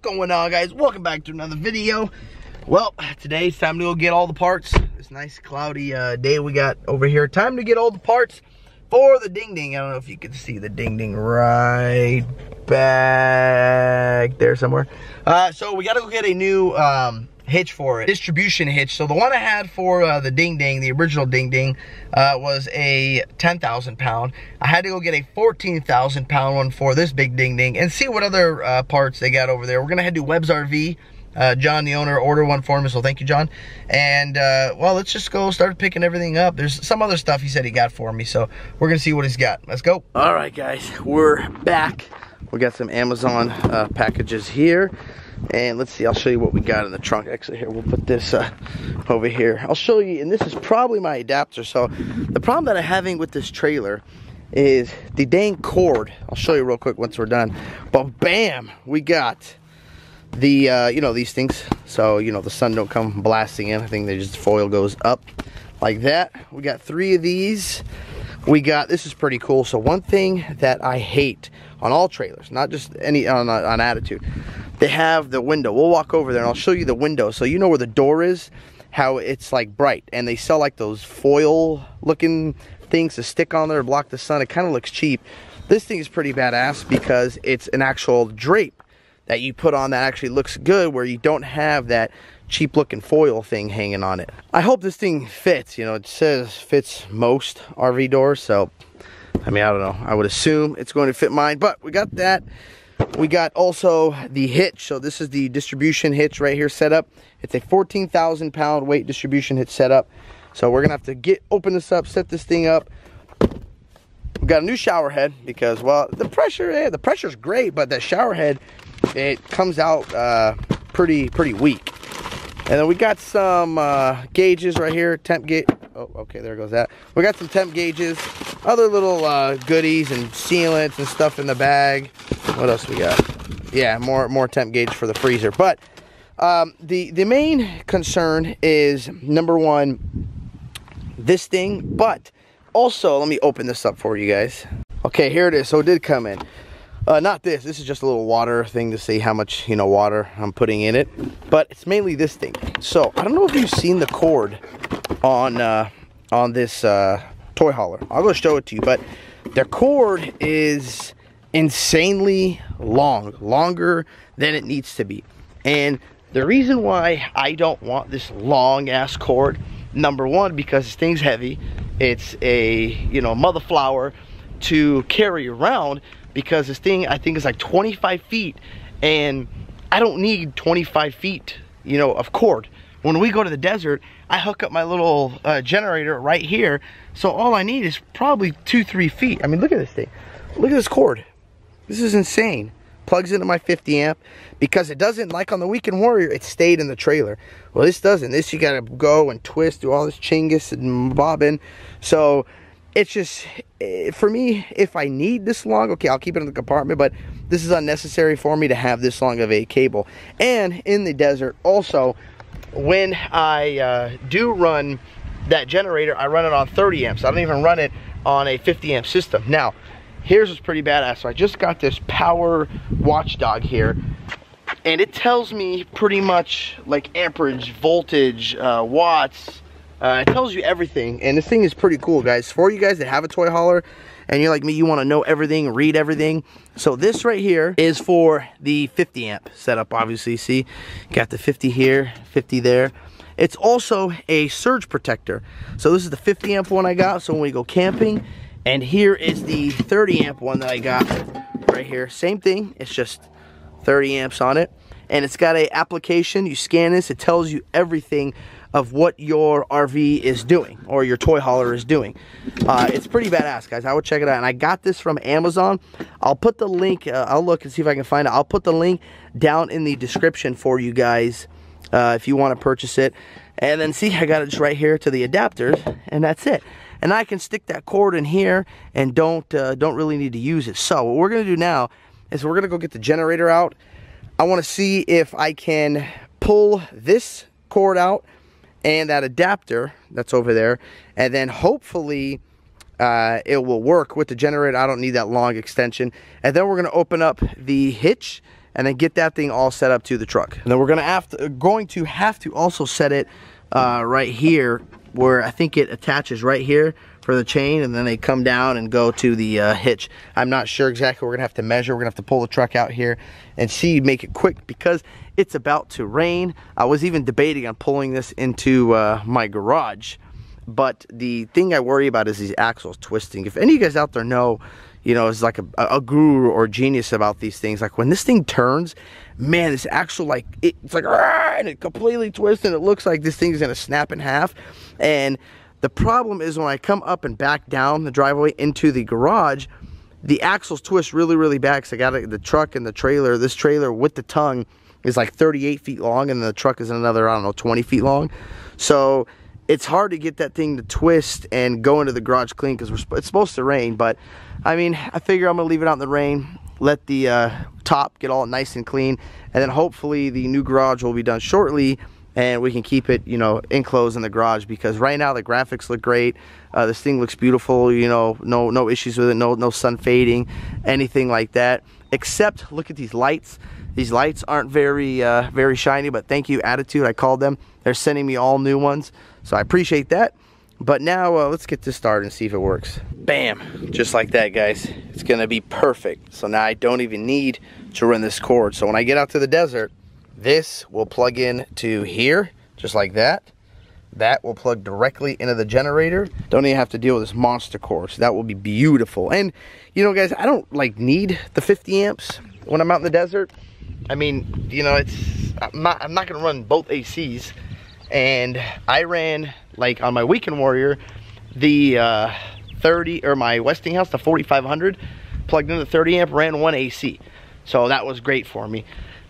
going on, guys? Welcome back to another video. Well, today it's time to go get all the parts. This nice cloudy day we got over here. Time to get all the parts for the Ding Ding. I don't know if you can see the Ding Ding right back there somewhere. So we got to go get a new hitch for it, distribution hitch. So the one I had for the Ding Ding, the original Ding Ding, was a 10,000 pound. I had to go get a 14,000 pound one for this big Ding Ding and see what other parts they got over there. We're gonna head to Webb's RV. John, the owner, ordered one for me, so thank you, John. And well, let's just go start picking everything up. There's some other stuff he said he got for me, so we're gonna see what he's got. Let's go. All right, guys, we're back. We got some Amazon packages here. And let's see, I'll show you what we got in the trunk. Actually, here, we'll put this over here. I'll show you, and this is probably my adapter. So the problem that I'm having with this trailer is the dang cord. I'll show you real quick once we're done. But bam, we got the, you know, these things. So, you know, the sun don't come blasting in. I think they just, foil goes up like that. We got 3 of these. We got, this is pretty cool. So one thing that I hate on all trailers, not just any on Attitude, they have the window. We'll walk over there and I'll show you the window so you know where the door is, how it's like bright. And they sell like those foil looking things to stick on there to block the sun. It kind of looks cheap. This thing is pretty badass because it's an actual drape that you put on that actually looks good, where you don't have that cheap looking foil thing hanging on it. I hope this thing fits. You know, it says fits most RV doors, so I mean, I don't know, I would assume it's going to fit mine, but we got that. We got also the hitch. So this is the distribution hitch right here set up. It's a 14,000 pound weight distribution hitch setup. So we're gonna have to open this up, set this thing up. We got a new shower head because, well, the pressure's great, but that shower head, it comes out pretty weak. And then we got some gauges right here, temp gauge. Oh, okay, there goes that. We got some temp gauges, other little goodies and sealants and stuff in the bag. What else we got? Yeah, more temp gauge for the freezer. But the main concern is, number one, this thing, but also, let me open this up for you guys. Okay, here it is. So it did come in. Not this. This is just a little water thing to see how much, you know, water I'm putting in it. But it's mainly this thing. So I don't know if you've seen the cord on this toy hauler. I'll go show it to you. But the cord is insanely long, longer than it needs to be. And the reason why I don't want this long ass cord, number one, because this thing's heavy. It's a, you know, mother flower to carry around, because this thing I think is like 25 feet and I don't need 25 feet, you know, of cord. When we go to the desert, I hook up my little generator right here, so all I need is probably 2-3 feet. I mean, look at this thing. Look at this cord. This is insane. Plugs into my 50 amp because it doesn't, like on the Weekend Warrior, it stayed in the trailer. Well, this doesn't. This you gotta go and twist, do all this chingus and bobbin. So it's just, for me, if I need this long, okay, I'll keep it in the compartment, but this is unnecessary for me to have this long of a cable. And in the desert, also, when I do run that generator, I run it on 30 amps. I don't even run it on a 50 amp system. Now, here's what's pretty badass. So I just got this Power Watchdog here, and it tells me pretty much like amperage, voltage, watts. It tells you everything, and this thing is pretty cool, guys. For you guys that have a toy hauler and you're like me, you want to know everything, read everything. So this right here is for the 50 amp setup. Obviously, see, got the 50 here, 50 there. It's also a surge protector. So this is the 50 amp one I got, so when we go camping. And here is the 30 amp one that I got right here. Same thing, it's just 30 amps on it. And it's got a application, you scan this, it tells you everything of what your RV is doing, or your toy hauler is doing. It's pretty badass, guys. I would check it out. And I got this from Amazon. I'll put the link, I'll look and see if I can find it. I'll put the link down in the description for you guys if you want to purchase it. And then see, I got it just right here to the adapters, and that's it. And I can stick that cord in here and don't really need to use it. So what we're gonna do now is we're gonna go get the generator out. I wanna see if I can pull this cord out and that adapter that's over there, and then hopefully it will work with the generator. I don't need that long extension. And then we're gonna open up the hitch and then get that thing all set up to the truck. And then we're going to have to also set it right here, where I think it attaches right here for the chain, and then they come down and go to the hitch. I'm not sure exactly. We're gonna have to measure. We're gonna have to pull the truck out here and see, make it quick, because it's about to rain. I was even debating on pulling this into my garage, but the thing I worry about is these axles twisting. If any of you guys out there know, you know, is like a guru or genius about these things, like when this thing turns, man, this axle, like it's like, and it completely twists, and it looks like this thing is gonna snap in half. And the problem is when I come up and back down the driveway into the garage, the axles twist really, really bad, because I got the truck and the trailer. This trailer with the tongue is like 38 feet long, and the truck is another, I don't know, 20 feet long. So it's hard to get that thing to twist and go into the garage clean, because it's supposed to rain. But I mean, I figure I'm gonna leave it out in the rain, let the top get all nice and clean, and then hopefully the new garage will be done shortly, and we can keep it, you know, enclosed in the garage, because right now the graphics look great. This thing looks beautiful, you know, no issues with it, no sun fading, anything like that. Except, look at these lights. These lights aren't very very shiny, but thank you, Attitude. I called them. They're sending me all new ones, so I appreciate that. But now let's get this started and see if it works. Bam, just like that, guys. It's gonna be perfect. So now I don't even need to run this cord. So when I get out to the desert, this will plug in to here, just like that. That will plug directly into the generator. Don't even have to deal with this monster cord, so that will be beautiful. And, you know, guys, I don't, like, need the 50 amps when I'm out in the desert. I mean, you know, I'm not going to run both ACs. And I ran, like, on my Weekend Warrior, the 30, or my Westinghouse, the 4500, plugged into the 30 amp, ran one AC. So that was great for me.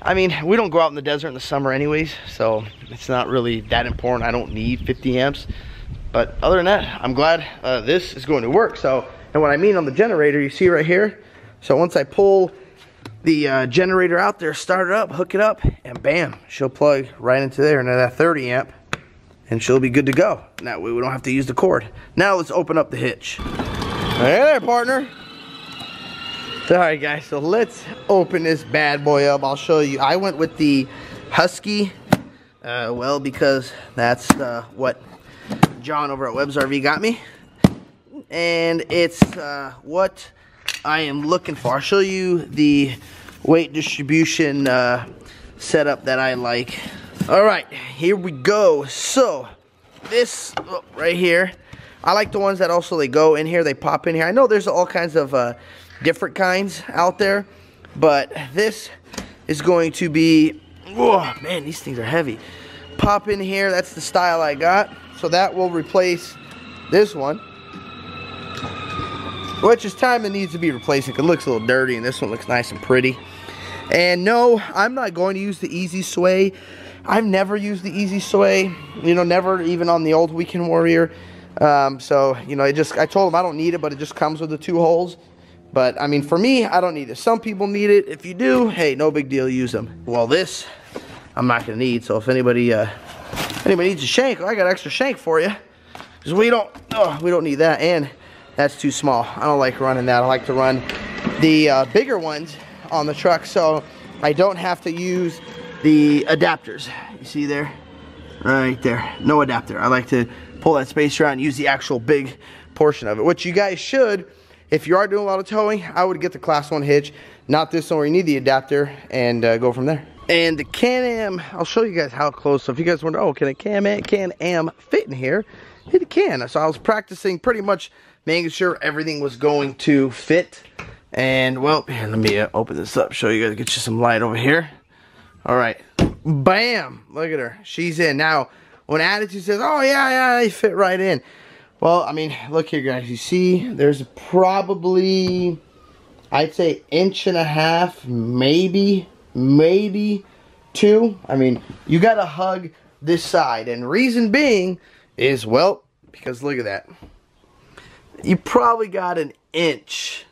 I mean, we don't go out in the desert in the summer anyways, so it's not really that important. I don't need 50 amps. But other than that, I'm glad this is going to work. So, and what I mean on the generator, you see right here. So once I pull the generator out there, start it up, hook it up, and bam, she'll plug right into there, into that 30 amp, and she'll be good to go. That way we don't have to use the cord. Now let's open up the hitch. Hey there, partner. Alright guys, so let's open this bad boy up. I'll show you. I went with the Husky, well, because that's what John over at Webb's RV got me. And it's what I am looking for. I'll show you the weight distribution setup that I like. Alright, here we go. So, this right here, I like the ones that also they go in here, they pop in here. I know there's all kinds of different kinds out there, but this is going to be, oh man, these things are heavy. Pop in here, that's the style I got. So that will replace this one, which is time it needs to be replaced. It looks a little dirty, and this one looks nice and pretty. And no, I'm not going to use the Easy Sway. I've never used the Easy Sway, you know, never, even on the old Weekend Warrior. So, you know, I told them I don't need it, but it just comes with the 2 holes. But, I mean, for me, I don't need it. Some people need it. If you do, hey, no big deal, use them. Well, this, I'm not going to need. So if anybody needs a shank, I got an extra shank for you. Because we don't need that. And that's too small. I don't like running that. I like to run the bigger ones on the truck, so I don't have to use the adapters. You see there? Right there. No adapter. I like to pull that spacer out and use the actual big portion of it, which you guys should. If you are doing a lot of towing, I would get the Class 1 hitch, not this one where you need the adapter, and go from there. And the Can-Am, I'll show you guys how close. So if you guys wonder, oh, can a Can-Am fit in here? It can. So I was practicing, pretty much making sure everything was going to fit. And, well, here, let me open this up, show you guys, get you some light over here. All right. Bam! Look at her. She's in. Now, when Attitude says, oh, yeah, they fit right in. Well, I mean, look here, guys. You see, there's probably, I'd say, 1.5 inches, maybe 2. I mean, you got to hug this side. And reason being is, well, because look at that. You probably got 1 inch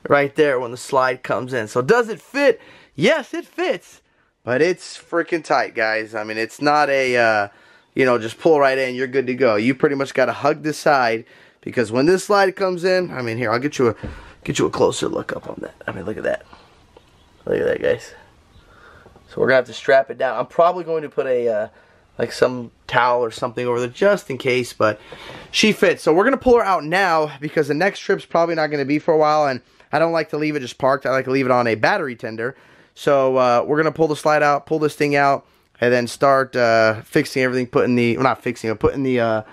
right there when the slide comes in. So does it fit? Yes, it fits. But it's freaking tight, guys. I mean, it's not a, you know, just pull right in, you're good to go. You pretty much got to hug this side, because when this slide comes in, I mean, here, I'll get you a closer look up on that. I mean, look at that. Look at that, guys. So we're gonna have to strap it down. I'm probably going to put a like some towel or something over there just in case, but she fits. So we're gonna pull her out now because the next trip's probably not gonna be for a while, and I don't like to leave it just parked. I like to leave it on a battery tender. So we're gonna pull the slide out, pull this thing out, and then start fixing everything, putting the, well, not fixing it, putting the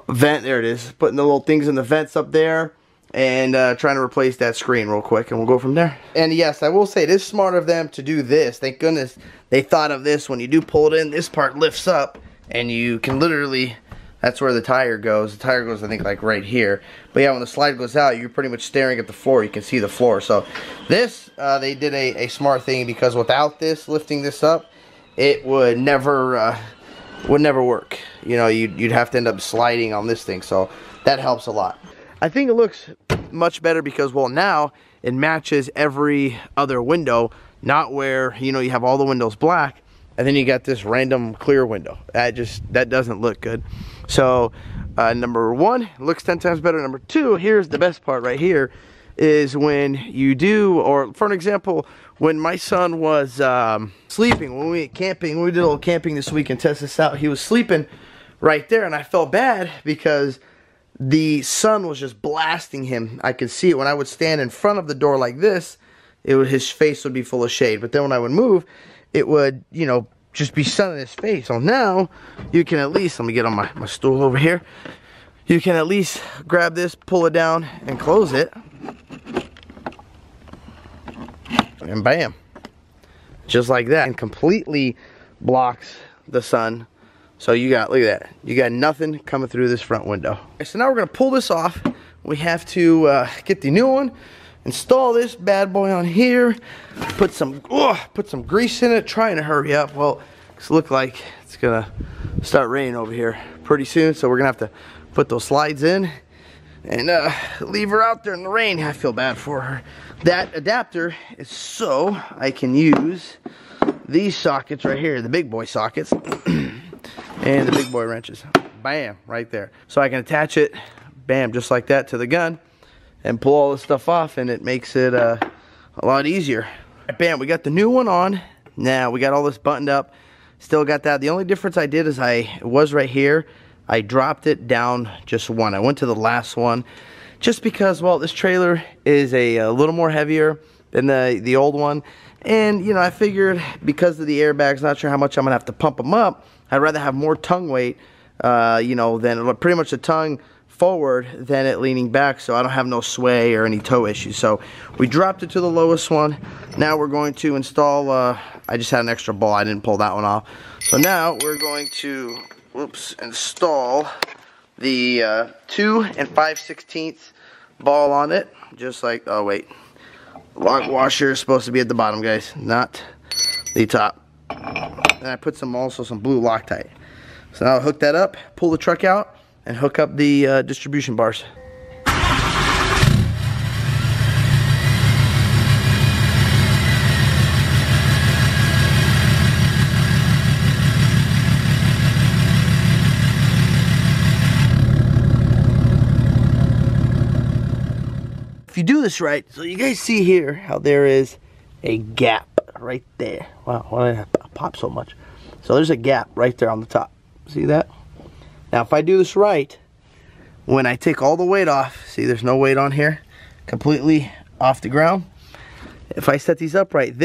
vent, there it is, putting the little things in the vents up there, and trying to replace that screen real quick, and we'll go from there. And yes, I will say it is smart of them to do this. Thank goodness they thought of this. When you do pull it in, this part lifts up, and you can literally, that's where the tire goes. The tire goes, I think, like right here. But yeah, when the slide goes out, you're pretty much staring at the floor. You can see the floor. So this, they did a smart thing, because without this, lifting this up, it would never work. You know, you'd have to end up sliding on this thing. So that helps a lot. I think it looks much better because, well, now it matches every other window, not where, you know, you have all the windows black and then you got this random clear window. That doesn't look good. So number one, it looks 10 times better. Number two, here's the best part right here, is when you do, or for an example, when my son was sleeping, when we went camping, when we did a little camping this week and test this out, he was sleeping right there, and I felt bad because the sun was just blasting him. I could see it. When I would stand in front of the door like this, his face would be full of shade. But then when I would move, it would, you know, just be sun in his face. So now you can at least, let me get on my stool over here. You can at least grab this, pull it down, and close it. And bam. Just like that. And completely blocks the sun. So you got, look at that. You got nothing coming through this front window. So now we're going to pull this off. We have to get the new one, install this bad boy on here, put some grease in it, trying to hurry up. Well, it's look like it's going to start raining over here pretty soon. So we're going to have to put those slides in and leave her out there in the rain. I feel bad for her. That adapter is so I can use these sockets right here, the big boy sockets. And the big boy wrenches. Bam, right there. So I can attach it, bam, just like that to the gun and pull all this stuff off, and it makes it a lot easier. Bam, we got the new one on. Now we got all this buttoned up. Still got that. The only difference I did is it was right here. I dropped it down just one. I went to the last one just because, well, this trailer is a little more heavier than the old one. And, you know, I figured because of the airbags, not sure how much I'm going to have to pump them up, I'd rather have more tongue weight, you know, than pretty much the tongue forward than it leaning back, so I don't have no sway or any toe issues. So we dropped it to the lowest one. Now we're going to install, I just had an extra ball, I didn't pull that one off. So now we're going to, install the 2 5/16 ball on it, just like, oh wait, lock washer is supposed to be at the bottom, guys, not the top. And I put also some blue Loctite. So now I'll hook that up, pull the truck out, and hook up the distribution bars. If you do this right, so you guys see here how there is a gap right there. Wow, why did I pop so much? So there's a gap right there on the top. See that? Now if I do this right, when I take all the weight off, see there's no weight on here, completely off the ground. If I set these up right,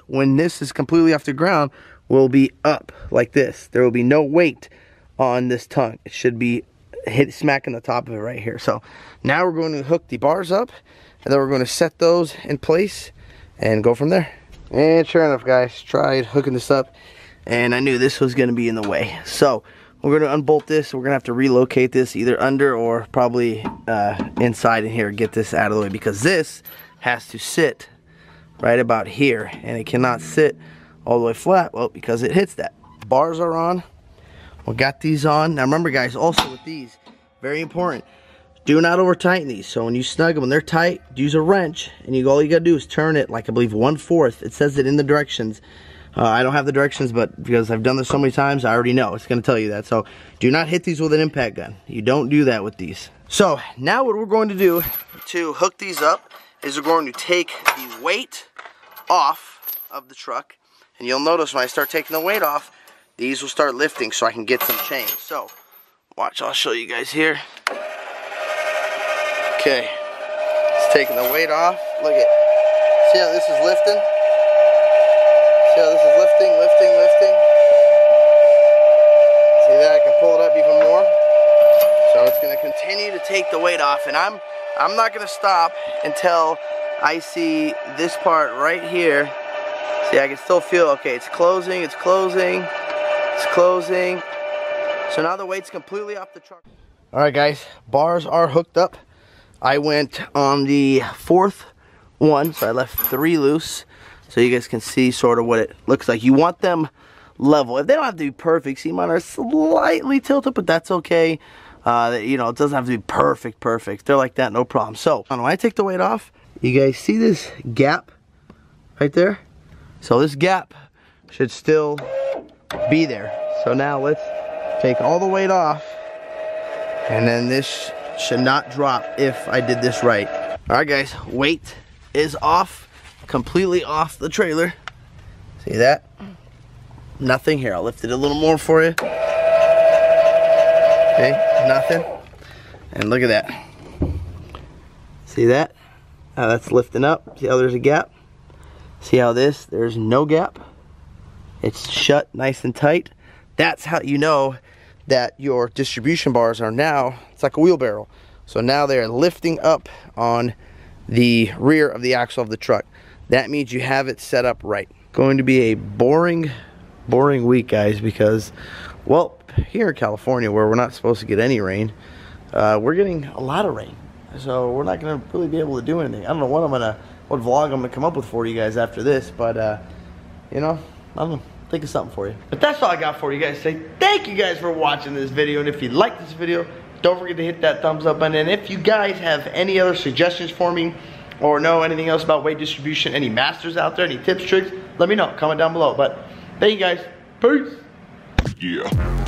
when this is completely off the ground, will be up like this. There will be no weight on this tongue. It should be smacking the top of it right here. So now we're going to hook the bars up, and then we're going to set those in place and go from there. And sure enough, guys, tried hooking this up, and I knew this was going to be in the way. So we're going to unbolt this. We're going to have to relocate this either under or probably inside in here, get this out of the way, because this has to sit right about here, and it cannot sit all the way flat, well, because it hits that. Bars are on. We got these on. Now remember, guys, also with these, very important, do not over tighten these. So when you snug them, when they're tight, use a wrench, and all you gotta do is turn it like, I believe, 1/4. It says it in the directions. I don't have the directions, but because I've done this so many times, I already know it's gonna tell you that. So do not hit these with an impact gun. You don't do that with these. So now what we're going to do to hook these up is we're going to take the weight off of the truck, And you'll notice when I start taking the weight off, these will start lifting so I can get some change. So, watch, I'll show you guys here. Okay, it's taking the weight off. Look at, see how this is lifting? See how this is lifting, lifting, lifting? See that? I can pull it up even more. So it's going to continue to take the weight off, and I'm not going to stop until I see this part right here. See, I can still feel, okay, it's closing, it's closing, it's closing. So now the weight's completely off the truck. All right, guys, bars are hooked up. I went on the 4th one, so I left 3 loose, so you guys can see sort of what it looks like. You want them level. If they don't have to be perfect, see, mine are slightly tilted, but that's okay. You know, it doesn't have to be perfect. They're like that, no problem. So, when I take the weight off, you guys see this gap right there? So this gap should still be there. So now let's take all the weight off, and then this should not drop if I did this right. All right, guys, weight is off, completely off the trailer. See that? Nothing here. I'll lift it a little more for you. Okay, nothing. And look at that. See that? How that's lifting up. See how there's a gap? See how there's no gap? It's shut nice and tight. That's how you know that your distribution bars are now, it's like a wheelbarrow. So now they're lifting up on the rear of the axle of the truck. That means you have it set up right. Going to be a boring week, guys, because, well, here in California, where we're not supposed to get any rain, we're getting a lot of rain. So we're not going to really be able to do anything. I don't know what vlog I'm going to come up with for you guys after this, but, you know, I don't know. Think of something for you. But that's all I got for you guys today. Thank you guys for watching this video. And if you like this video, don't forget to hit that thumbs up button. And if you guys have any other suggestions for me, or know anything else about weight distribution, any masters out there, any tips, tricks, let me know. Comment down below. But thank you guys. Peace. Yeah.